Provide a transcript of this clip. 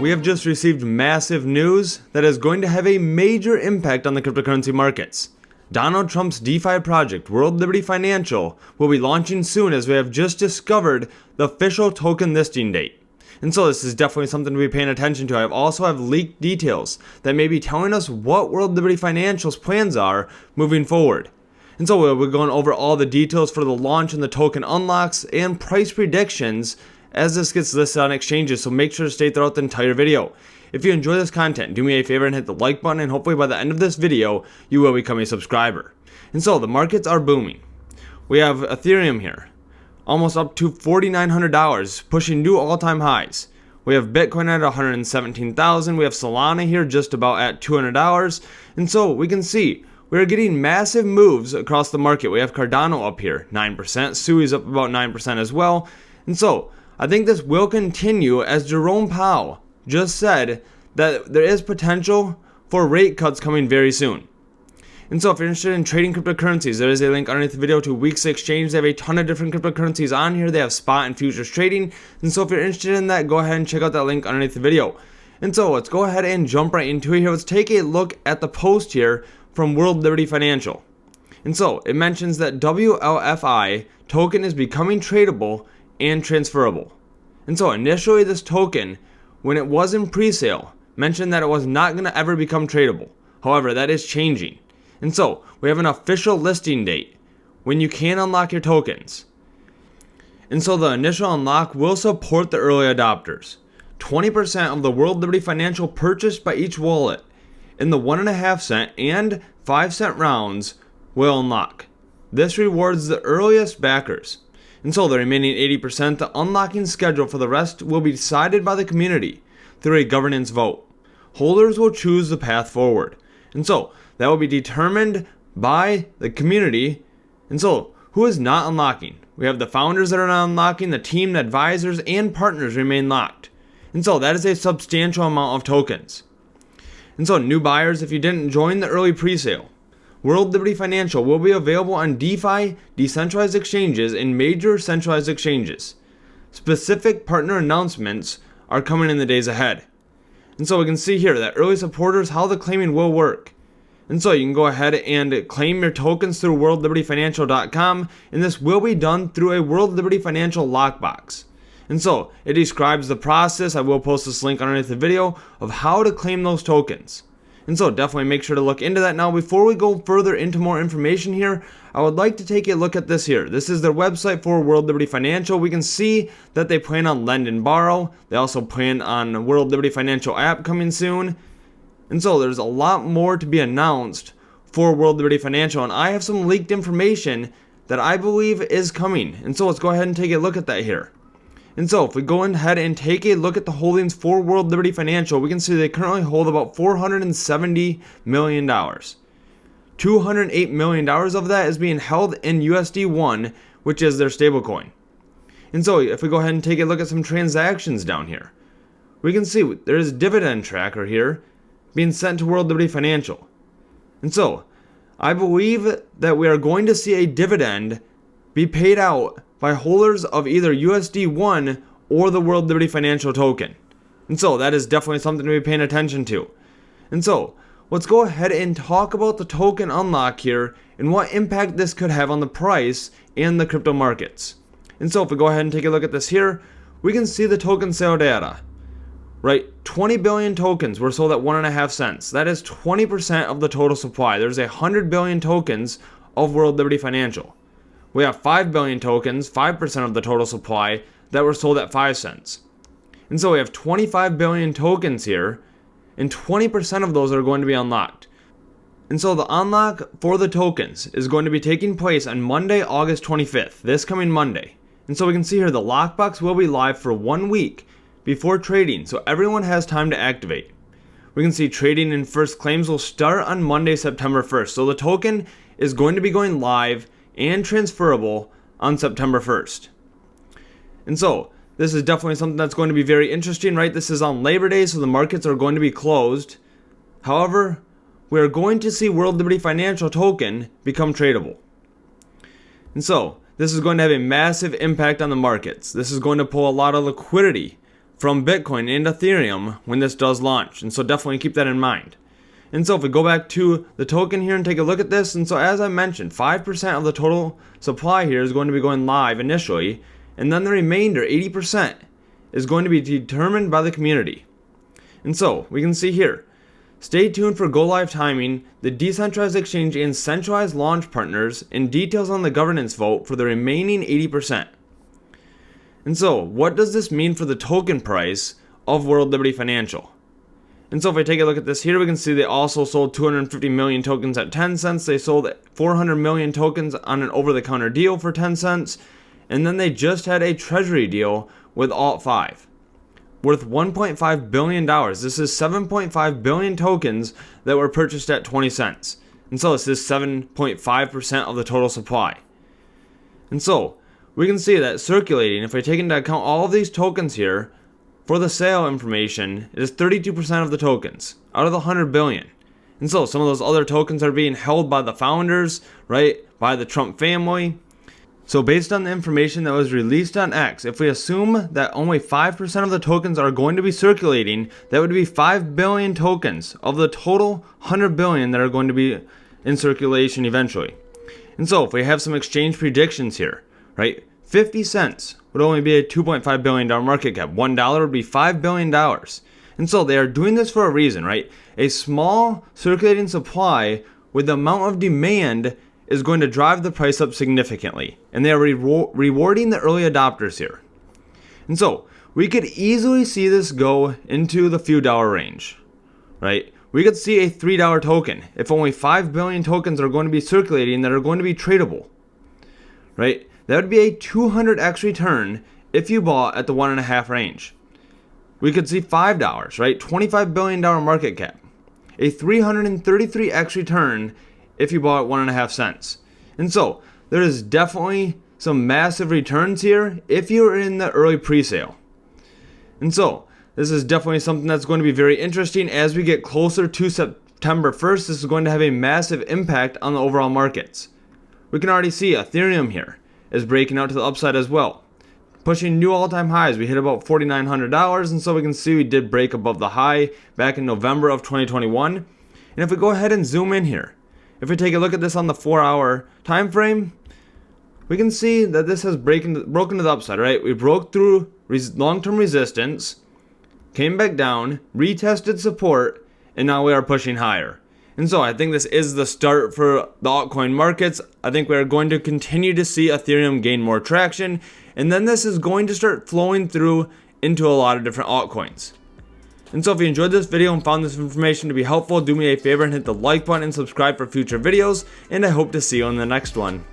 we have just received massive news that is going to have a major impact on the cryptocurrency markets. Donald Trump's DeFi project, World Liberty Financial, will be launching soon, as we have just discovered the official token listing date. And so this is definitely something to be paying attention to. I also have leaked details that may be telling us what World Liberty Financial's plans are moving forward. And so we'll be going over all the details for the launch and the token unlocks and price predictions as this gets listed on exchanges, so make sure to stay throughout the entire video. If you enjoy this content, do me a favor and hit the like button, and hopefully by the end of this video, you will become a subscriber. And so the markets are booming. We have Ethereum here, almost up to $4,900, pushing new all-time highs. We have Bitcoin at $117,000. We have Solana here just about at $200. And so we can see we're getting massive moves across the market. We have Cardano up here, 9%. Sui's up about 9% as well. And so I think this will continue, as Jerome Powell just said that there is potential for rate cuts coming very soon. And so if you're interested in trading cryptocurrencies, there is a link underneath the video to Weex exchange. They have a ton of different cryptocurrencies on here. They have spot and futures trading. And so if you're interested in that, go ahead and check out that link underneath the video. And so let's go ahead and jump right into it here. Let's take a look at the post here from World Liberty Financial. And so it mentions that WLFI token is becoming tradable and transferable. And so initially this token, when it was in pre-sale, mentioned that it was not going to ever become tradable. However, that is changing. And so we have an official listing date when you can unlock your tokens. And so the initial unlock will support the early adopters. 20% of the World Liberty Financial purchased by each wallet in the 1.5 cent and 5 cent rounds will unlock. This rewards the earliest backers. And so the remaining 80%, the unlocking schedule for the rest will be decided by the community through a governance vote. Holders will choose the path forward. And so that will be determined by the community. And so who is not unlocking? We have the founders that are not unlocking, the team, the advisors, and partners remain locked. And so that is a substantial amount of tokens. And so new buyers, if you didn't join the early pre-sale, World Liberty Financial will be available on DeFi, decentralized exchanges, and major centralized exchanges. Specific partner announcements are coming in the days ahead. And so we can see here that early supporters, how the claiming will work. And so you can go ahead and claim your tokens through worldlibertyfinancial.com, and this will be done through a World Liberty Financial lockbox. And so it describes the process. I will post this link underneath the video of how to claim those tokens. And so definitely make sure to look into that. Now, before we go further into more information here, I would like to take a look at this here. This is their website for World Liberty Financial. We can see that they plan on lend and borrow. They also plan on World Liberty Financial app coming soon. And so there's a lot more to be announced for World Liberty Financial. And I have some leaked information that I believe is coming. And so let's go ahead and take a look at that here. And so if we go ahead and take a look at the holdings for World Liberty Financial, we can see they currently hold about $470 million. $208 million of that is being held in USD1, which is their stablecoin. And so if we go ahead and take a look at some transactions down here, we can see there is a dividend tracker here being sent to World Liberty Financial. And so I believe that we are going to see a dividend be paid out by holders of either USD1 or the World Liberty Financial token. And so that is definitely something to be paying attention to. And so let's go ahead and talk about the token unlock here and what impact this could have on the price and the crypto markets. And so if we go ahead and take a look at this here, we can see the token sale data. Right, 20 billion tokens were sold at 1.5 cents. That is 20% of the total supply. There's 100 billion tokens of World Liberty Financial. We have 5 billion tokens, 5% of the total supply, that were sold at 5 cents. And so we have 25 billion tokens here, and 20% of those are going to be unlocked. And so the unlock for the tokens is going to be taking place on Monday, August 25th, this coming Monday. And so we can see here the lockbox will be live for 1 week before trading, so everyone has time to activate. We can see trading and first claims will start on Monday, September 1st. So the token is going to be going live and transferable on September 1st. And so this is definitely something that's going to be very interesting, right? This is on Labor Day, so the markets are going to be closed. However, we are going to see World Liberty Financial token become tradable. And so this is going to have a massive impact on the markets. This is going to pull a lot of liquidity from Bitcoin and Ethereum when this does launch. And so definitely keep that in mind. And so if we go back to the token here and take a look at this, and so as I mentioned, 5% of the total supply here is going to be going live initially, and then the remainder, 80%, is going to be determined by the community. And so we can see here, stay tuned for go live timing, the decentralized exchange and centralized launch partners, and details on the governance vote for the remaining 80%. And so what does this mean for the token price of World Liberty Financial? And so if I take a look at this here, we can see they also sold 250 million tokens at 10 cents. They sold 400 million tokens on an over-the-counter deal for 10 cents. And then they just had a treasury deal with Alt5 worth $1.5 billion. This is 7.5 billion tokens that were purchased at 20 cents. And so this is 7.5% of the total supply. And so we can see that circulating, if I take into account all of these tokens here, for the sale information, it is 32% of the tokens out of the 100 billion. And so some of those other tokens are being held by the founders, right, by the Trump family. So based on the information that was released on X, if we assume that only 5% of the tokens are going to be circulating, that would be 5 billion tokens of the total 100 billion that are going to be in circulation eventually. And so if we have some exchange predictions here, right, 50 cents would only be a $2.5 billion market cap. $1 would be $5 billion. And so they are doing this for a reason, right? A small circulating supply with the amount of demand is going to drive the price up significantly. And they are rewarding the early adopters here. And so we could easily see this go into the few dollar range, right? We could see a $3 token if only 5 billion tokens are going to be circulating that are going to be tradable, right? That would be a 200x return if you bought at the 1.5 range. We could see $5, right? $25 billion market cap. A 333x return if you bought at 1.5 cents. And so there is definitely some massive returns here if you're in the early pre-sale. And so this is definitely something that's going to be very interesting as we get closer to September 1st. This is going to have a massive impact on the overall markets. We can already see Ethereum here is breaking out to the upside as well, pushing new all-time highs. We hit about $4,900, and so we can see we did break above the high back in November of 2021. And if we go ahead and zoom in here, if we take a look at this on the 4-hour time frame, we can see that this has broken to the upside, right? We broke through long-term resistance, came back down, retested support, and now we are pushing higher. And so I think this is the start for the altcoin markets. I think we are going to continue to see Ethereum gain more traction, and then this is going to start flowing through into a lot of different altcoins. And so if you enjoyed this video and found this information to be helpful, do me a favor and hit the like button and subscribe for future videos, and I hope to see you on the next one.